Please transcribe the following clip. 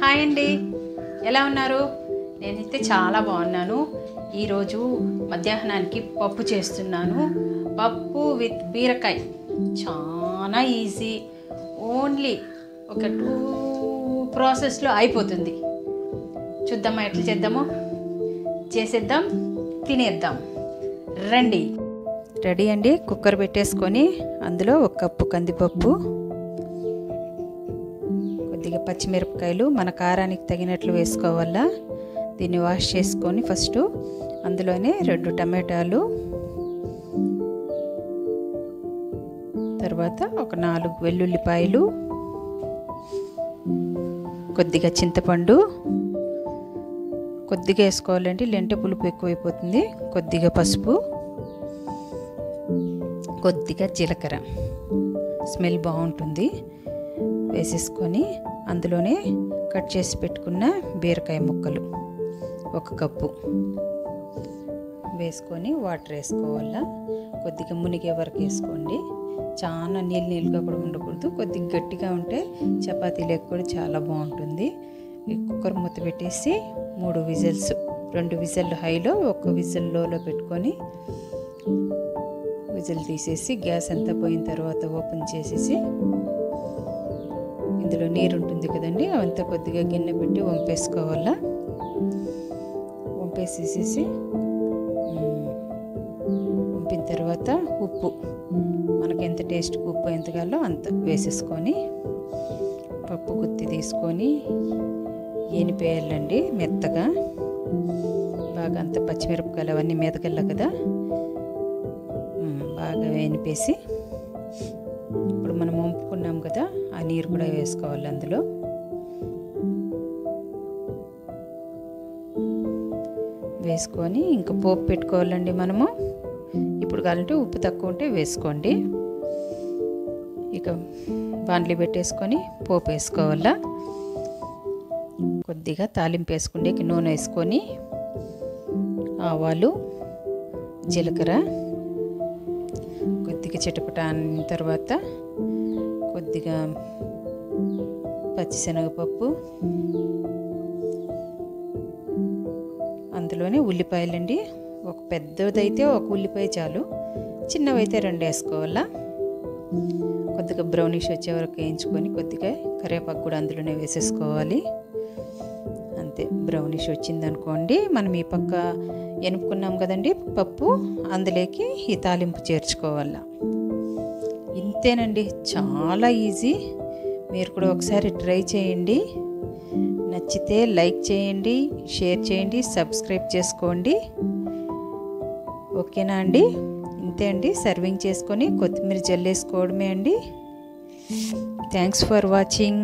Hi అండి, ఎలా ఉన్నారు? నేనైతే చాలా బాగున్నాను. ఈరోజు మధ్యాహ్నానికి పప్పు చేస్తున్నాను. పప్పు విత్ బీరకాయ చాలా ఈజీ. ఓన్లీ ఒక 2 ప్రాసెస్లో అయిపోతుంది. చూద్దామా ఎట్లా చేద్దామో? చేసేద్దాం, తినేద్దాం రండి. రెడీ అండి. కుక్కర్ పెట్టేసుకొని అందులో 1 కప్పు కందిపప్పు, కొద్దిగా పచ్చిమిరపకాయలు మన కారానికి తగినట్లు వేసుకోవాలా. దీన్ని వాష్ చేసుకొని ఫస్ట్ అందులోనే 2 టమాటాలు, తర్వాత ఒక 4 వెల్లుల్లిపాయలు, కొద్దిగా చింతపండు, కొద్దిగా వేసుకోవాలండి లేదంటే పులుపు ఎక్కువైపోతుంది, కొద్దిగా పసుపు, కొద్దిగా జీలకర్ర, స్మెల్ బాగుంటుంది. వేసేసుకొని అందులోనే కట్ చేసి పెట్టుకున్న బీరకాయ ముక్కలు 1 కప్పు వేసుకొని వాటర్ వేసుకోవాలా. కొద్దిగా మునిగే వరకు వేసుకోండి. చాలా నీళ్ళుగా కూడా ఉండకూడదు. కొద్దిగా గట్టిగా ఉంటే చపాతీలకు కూడా చాలా బాగుంటుంది. ఈ కుక్కర్ మూత పెట్టేసి 3 విజిల్స్, 2 విజిల్ హైలో 1 విజిల్ లోలో పెట్టుకొని విజిల్ తీసేసి గ్యాస్ అంతా పోయిన తర్వాత ఓపెన్ చేసేసి ఇందులో నీరు ఉంటుంది కదండి, అవంతా కొద్దిగా గిన్నె పెట్టి వంపేసుకోవాలా. వంపేసేసి వంపిన తర్వాత ఉప్పు మనకి ఎంత టేస్ట్కి ఉప్పు ఎంత కావాలో అంత వేసేసుకొని పప్పు గుత్తి తీసుకొని ఎనిపేయాలండి మెత్తగా. బాగా అంత పచ్చిమిరపకాయలు అవన్నీ మెదగల్ల కదా, బాగా ఎనిపేసి ఇప్పుడు మనం వంపుకున్నాం కదా ఆ నీరు కూడా వేసుకోవాలి. అందులో వేసుకొని ఇంకా పోపు పెట్టుకోవాలండి మనము. ఇప్పుడు కావాలంటే ఉప్పు తక్కువ ఉంటే వేసుకోండి. ఇక బాండ్లీ పెట్టేసుకొని పోపు వేసుకోవాలా. కొద్దిగా తాలింపు వేసుకుంటే నూనె వేసుకొని ఆవాలు, జీలకర్ర కొద్దిగా చిటపట అన్న తర్వాత కొద్దిగా పచ్చిశనగపప్పు, అందులోనే ఉల్లిపాయలండి. ఒక పెద్దదైతే 1 ఉల్లిపాయ చాలు, చిన్నవైతే 2 వేసుకోవాలా. కొద్దిగా బ్రౌనిష్ వచ్చే వరకు వేయించుకొని కొద్దిగా కరివేపాకు కూడా అందులోనే వేసేసుకోవాలి. అంతే, బ్రౌనిష్ వచ్చిందనుకోండి మనం ఈ పక్క ఎనుపుకున్నాం కదండి పప్పు, అందులోకి ఈ తాలింపు చేర్చుకోవాలా. ఇంతేనండి, చాలా ఈజీ. మీరు కూడా ఒకసారి ట్రై చేయండి. నచ్చితే లైక్ చేయండి, షేర్ చేయండి, సబ్స్క్రైబ్ చేసుకోండి. ఓకేనా అండి? ఇంతే అండి. సర్వింగ్ చేసుకొని కొత్తిమీర జల్లేసుకోవడమే అండి. Thanks for watching.